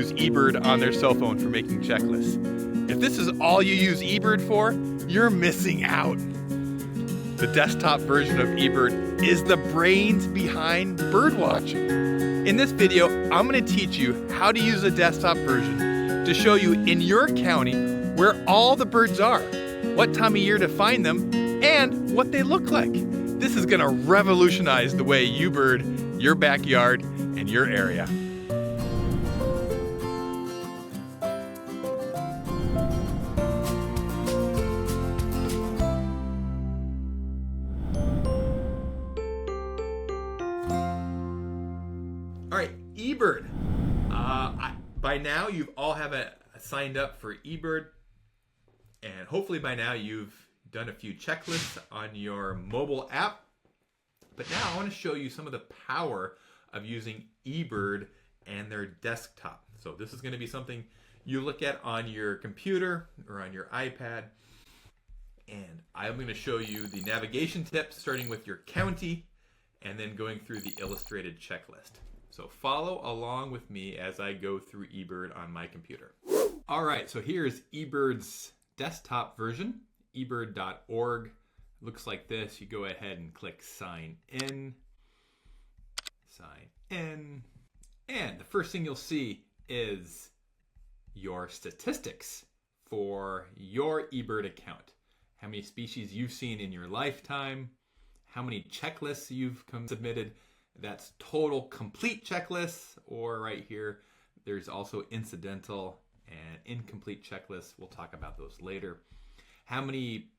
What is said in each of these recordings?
use eBird on their cell phone for making checklists. If this is all you use eBird for, you're missing out. The desktop version of eBird is the brains behind birdwatching. In this video, I'm going to teach you how to use the desktop version to show you in your county where all the birds are, what time of year to find them, and what they look like. This is going to revolutionize the way you bird your backyard and your area. All right, eBird. By now, you all have signed up for eBird, and hopefully by now you've done a few checklists on your mobile app. But now I want to show you some of the power of using eBird and their desktop. So this is going to be something you look at on your computer or on your iPad. And I'm going to show you the navigation tips, starting with your county and then going through the illustrated checklist. So follow along with me as I go through eBird on my computer. All right, so here's eBird's desktop version, ebird.org. Looks like this. You go ahead and click sign in. And the first thing you'll see is your statistics for your eBird account. How many species you've seen in your lifetime, how many checklists you've submitted. That's total complete checklists, or right here, there's also incidental and incomplete checklists. We'll talk about those later. How many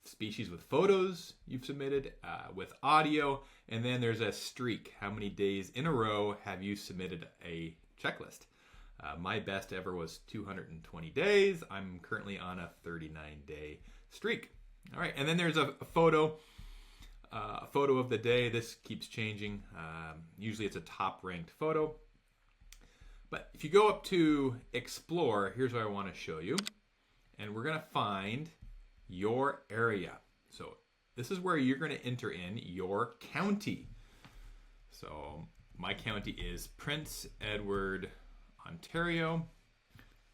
species with photos you've submitted, with audio, and then there's a streak. How many days in a row have you submitted a checklist? My best ever was 220 days. I'm currently on a 39-day streak. All right, and then there's a photo of the day. This keeps changing. Usually it's a top-ranked photo. But if you go up to Explore, here's what I want to show you. And we're going to find your area. So this is where you're going to enter in your county. So my county is Prince Edward, Ontario.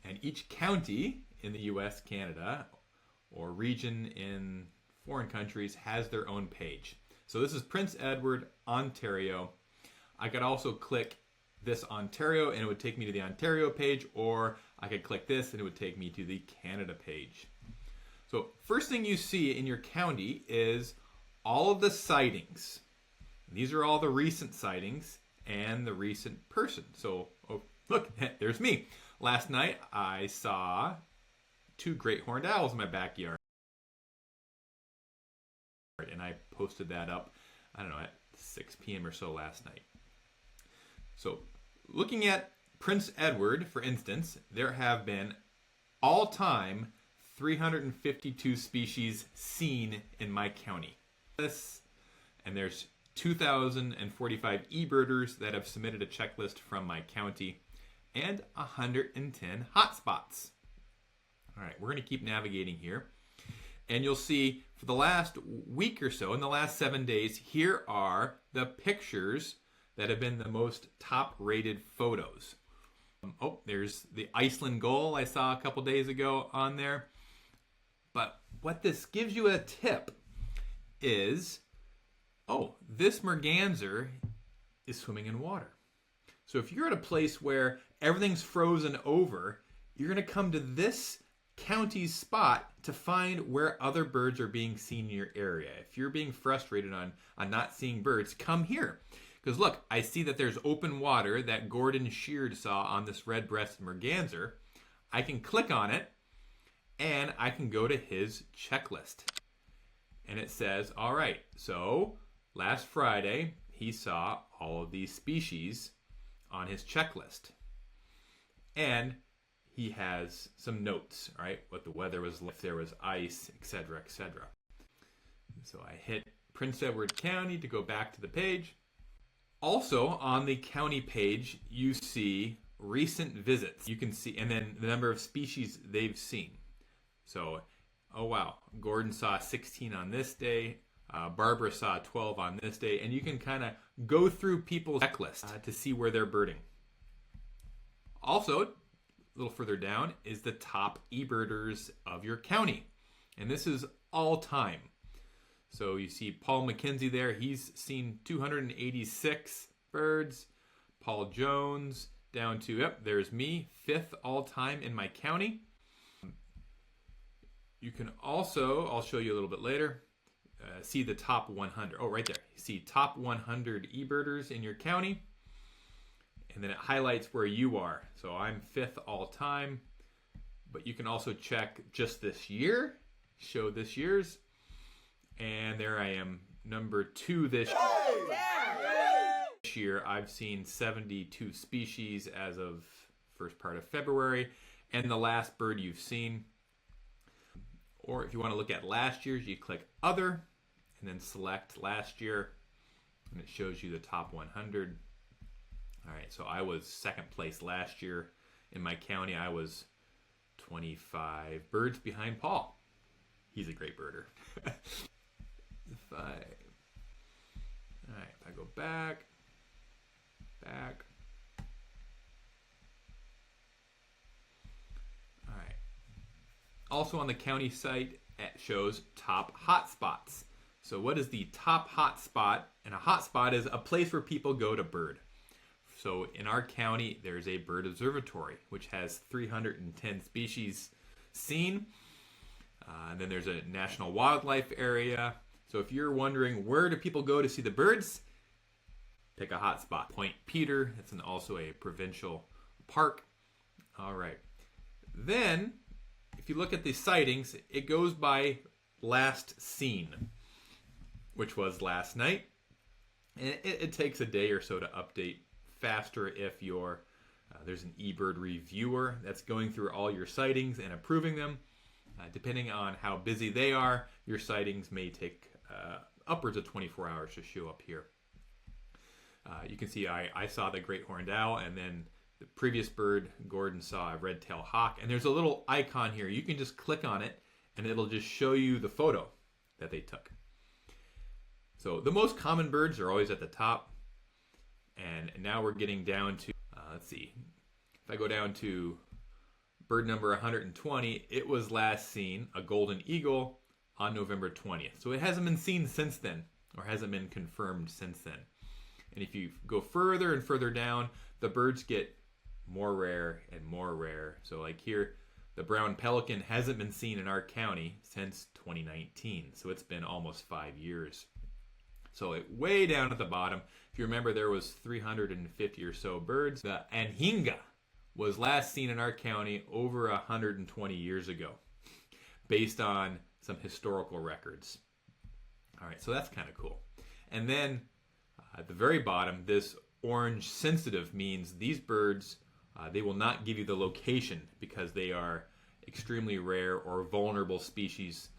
And each county in the US, Canada, or region in foreign countries has their own page. So this is Prince Edward, Ontario. I could also click this Ontario and it would take me to the Ontario page, or I could click this and it would take me to the Canada page. So first thing you see in your county is all of the sightings. These are all the recent sightings and the recent person. So, oh, look, there's me. Last night I saw 2 great horned owls in my backyard. And I posted that up, I don't know, at 6 p.m. or so last night. So looking at Prince Edward, for instance, there have been all-time 352 species seen in my county. And there's 2,045 eBirders that have submitted a checklist from my county, and 110 hotspots. All right, we're going to keep navigating here. And you'll see for the last week or so, in the last 7 days, here are the pictures that have been the most top-rated photos. Oh, there's the Iceland gull I saw a couple days ago on there. But what this gives you a tip is, oh, this merganser is swimming in water. So if you're at a place where everything's frozen over, you're going to come to this county's spot to find where other birds are being seen in your area. If you're being frustrated on not seeing birds, come here. Because look, I see that there's open water that Gordon Sheard saw on this red-breasted merganser. I can click on it, and I can go to his checklist. And it says, all right, so last Friday, he saw all of these species on his checklist. And he has some notes, right? What the weather was like, if there was ice, etc., etc. So I hit Prince Edward County to go back to the page. Also on the county page, you see recent visits. You can see, and then the number of species they've seen. So, oh wow, Gordon saw 16 on this day. Barbara saw 12 on this day, and you can kind of go through people's checklists to see where they're birding. Also, a little further down is the top eBirders of your county. And this is all time. So you see Paul McKenzie there. He's seen 286 birds. Paul Jones down to, yep, there's me, 5th all time in my county. You can also, I'll show you a little bit later, see the top 100. Oh, right there. You see top 100 eBirders in your county. And then it highlights where you are. So I'm 5th all time. But you can also check just this year. Show this year's. And there I am, number 2 this year. I've seen 72 species as of first part of February. And the last bird you've seen. Or if you want to look at last year's, you click Other, and then select last year, and it shows you the top 100. All right, so I was 2nd place last year in my county. I was 25 birds behind Paul. He's a great birder. All right, if I go back. All right. Also on the county site, it shows top hotspots. So what is the top hotspot? And a hotspot is a place where people go to bird. So in our county, there's a bird observatory, which has 310 species seen. And then there's a national wildlife area. So if you're wondering where do people go to see the birds, pick a hotspot. Point Peter, it's also a provincial park. All right. Then, if you look at the sightings, it goes by last seen, which was last night. And it takes a day or so to update faster if you're there's an eBird reviewer that's going through all your sightings and approving them. Depending on how busy they are, your sightings may take upwards of 24 hours to show up here. You can see I saw the great horned owl, and then the previous bird, Gordon, saw a red-tailed hawk. And there's a little icon here. You can just click on it, and it'll just show you the photo that they took. So the most common birds are always at the top. And now we're getting down to, let's see. If I go down to bird number 120, it was last seen, a golden eagle, on November 20th. So it hasn't been seen since then, or hasn't been confirmed since then. And if you go further and further down, the birds get more rare and more rare. So like here, the brown pelican hasn't been seen in our county since 2019. So it's been almost 5 years. So way down at the bottom, if you remember, there was 350 or so birds. The anhinga was last seen in our county over 120 years ago, based on some historical records. All right, so that's kind of cool. And then at the very bottom, this orange sensitive means these birds, they will not give you the location because they are extremely rare or vulnerable species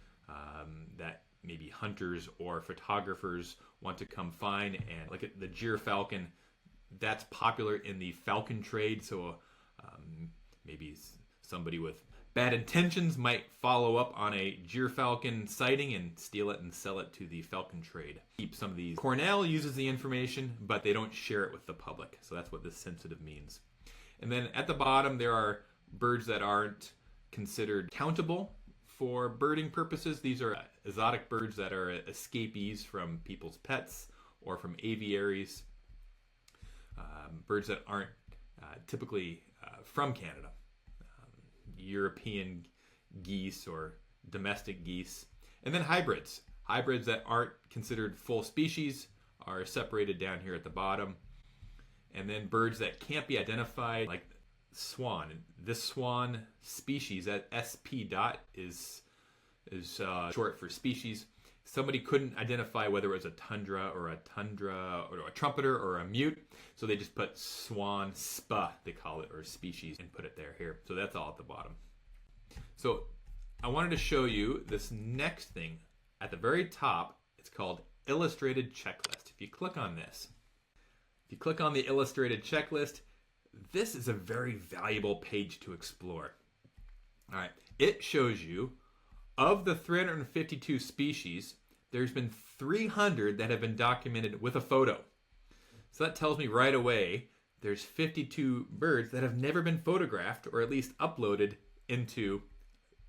that maybe hunters or photographers want to come find. And like the gyrfalcon, that's popular in the falcon trade. So maybe somebody with bad intentions might follow up on a gyrfalcon sighting and steal it and sell it to the falcon trade. Keep some of these. Cornell uses the information, but they don't share it with the public. So that's what this sensitive means. And then at the bottom, there are birds that aren't considered countable for birding purposes. These are exotic birds that are escapees from people's pets or from aviaries. Birds that aren't typically from Canada. European geese or domestic geese. And then hybrids. Hybrids that aren't considered full species are separated down here at the bottom. And then birds that can't be identified, like swan. This swan species, that SP dot is short for species. Somebody couldn't identify whether it was a tundra or a trumpeter or a mute, so they just put swan spa, they call it, or species, and put it here. So that's all at the bottom. So I wanted to show you this next thing at the very top. It's called Illustrated Checklist. If you click on this, if you click on the Illustrated Checklist, this is a very valuable page to explore. All right, it shows you of the 352 species, there's been 300 that have been documented with a photo. So that tells me right away there's 52 birds that have never been photographed or at least uploaded into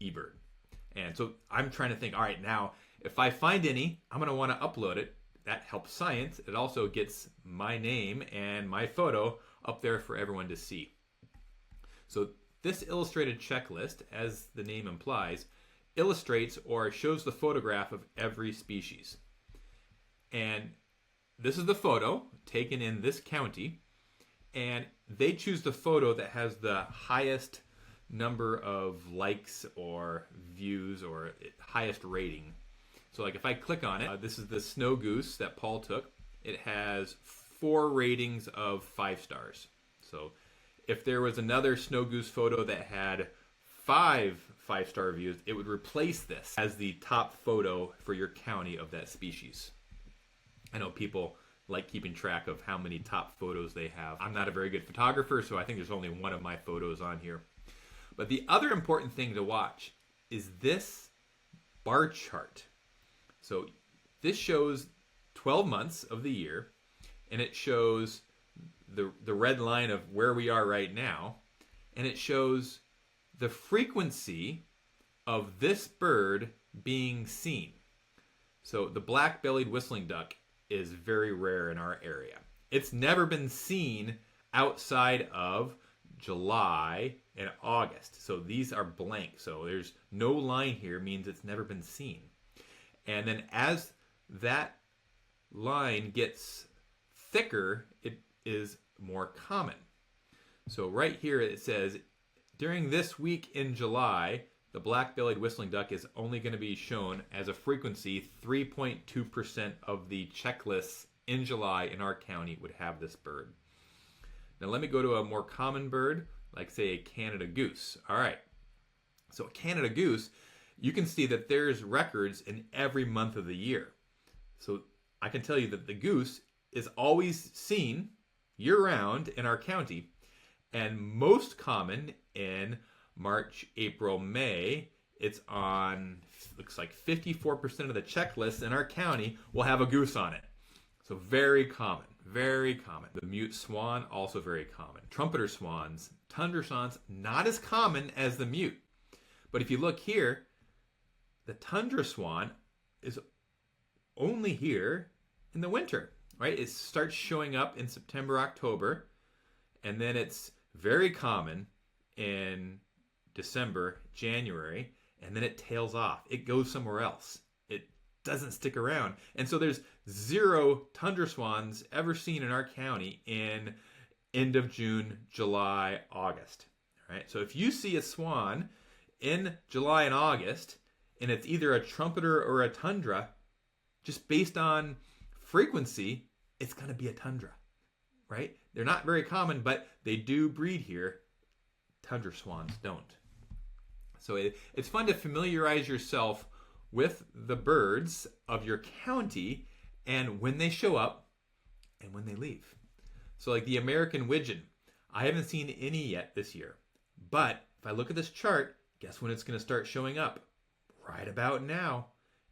eBird. And so I'm trying to think, all right, now if I find any, I'm going to want to upload it. That helps science. It also gets my name and my photo up there for everyone to see. So this illustrated checklist, as the name implies, illustrates or shows the photograph of every species. And this is the photo taken in this county, and they choose the photo that has the highest number of likes or views or highest rating. So like if I click on it, this is the snow goose that Paul took. It has 4 ratings of 5 stars. So if there was another snow goose photo that had 5 5-star views, it would replace this as the top photo for your county of that species. I know people like keeping track of how many top photos they have. I'm not a very good photographer, so I think there's only one of my photos on here. But the other important thing to watch is this bar chart. So this shows 12 months of the year, and it shows the red line of where we are right now, and it shows the frequency of this bird being seen. So the black-bellied whistling duck is very rare in our area. It's never been seen outside of July and August. So these are blank. So there's no line here, means it's never been seen. And then as that line gets thicker, it is more common. So right here it says, during this week in July, the black-bellied whistling duck is only going to be shown as a frequency. 3.2% of the checklists in July in our county would have this bird. Now let me go to a more common bird, like say a Canada goose. All right, so a Canada goose, you can see that there's records in every month of the year. So I can tell you that the goose is always seen year-round in our county, and most common in March, April, May. It's on, looks like 54% of the checklists in our county will have a goose on it. So very common, very common. The mute swan, also very common. Trumpeter swans, tundra swans, not as common as the mute. But if you look here, the tundra swan is only here in the winter, right? It starts showing up in September, October, and then it's very common in December, January, and then it tails off. It goes somewhere else. It doesn't stick around. And so there's 0 tundra swans ever seen in our county in end of June, July, August. All right? So if you see a swan in July and August, and it's either a trumpeter or a tundra, just based on frequency, it's going to be a tundra, right? They're not very common, but they do breed here. Tundra swans don't. So it's fun to familiarize yourself with the birds of your county and when they show up and when they leave. So like the American widgeon, I haven't seen any yet this year. But if I look at this chart, guess when it's going to start showing up? Right about now.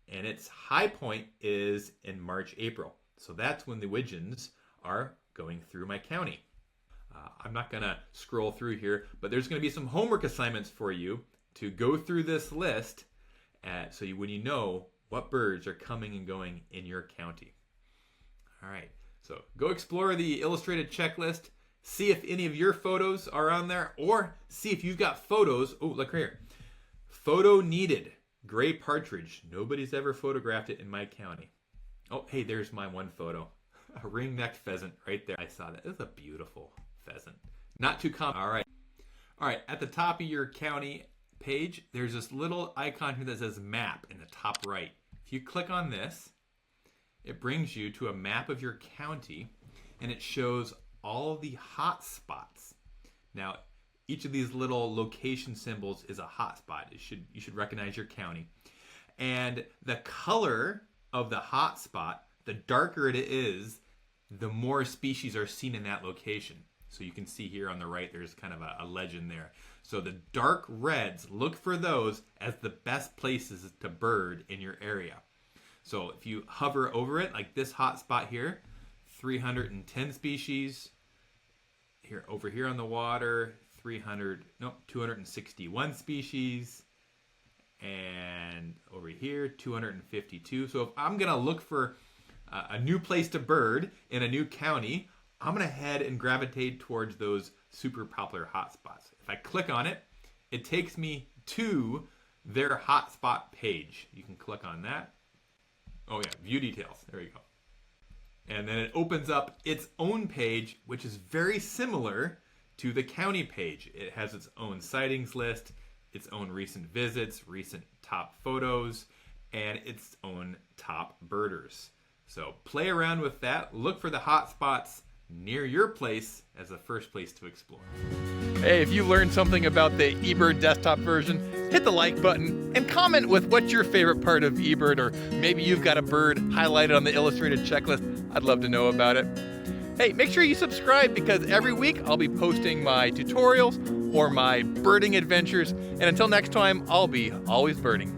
And its high point is in March, April. So that's when the widgeons are going through my county. I'm not going to scroll through here, but there's going to be some homework assignments for you to go through this list so when you know what birds are coming and going in your county. All right, so go explore the illustrated checklist, see if any of your photos are on there, or see if you've got photos. Oh, look right here. Photo needed. Gray partridge. Nobody's ever photographed it in my county. Oh, hey, there's my one photo. A ring-necked pheasant right there. I saw that. It's a beautiful pheasant. Not too common. All right. At the top of your county page, there's this little icon here that says map in the top right. If you click on this, it brings you to a map of your county, and it shows all the hot spots. Now, each of these little location symbols is a hotspot. You should recognize your county. And the color of the hotspot, the darker it is, the more species are seen in that location. So you can see here on the right, there's kind of a legend there. So the dark reds, look for those as the best places to bird in your area. So if you hover over it, like this hotspot here, 310 species, Here, over here on the water, 261 species. And over here, 252. So if I'm going to look for a new place to bird in a new county, I'm going to head and gravitate towards those super popular hotspots. If I click on it, it takes me to their hotspot page. You can click on that. Oh yeah, view details. There you go. And then it opens up its own page, which is very similar to the county page. It has its own sightings list, its own recent visits, recent top photos, and its own top birders. So play around with that. Look for the hotspots near your place as the first place to explore. Hey, if you learned something about the eBird desktop version, hit the like button and comment with what's your favorite part of eBird, or maybe you've got a bird highlighted on the illustrated checklist. I'd love to know about it. Hey, make sure you subscribe, because every week I'll be posting my tutorials or my birding adventures. And until next time, I'll be always birding.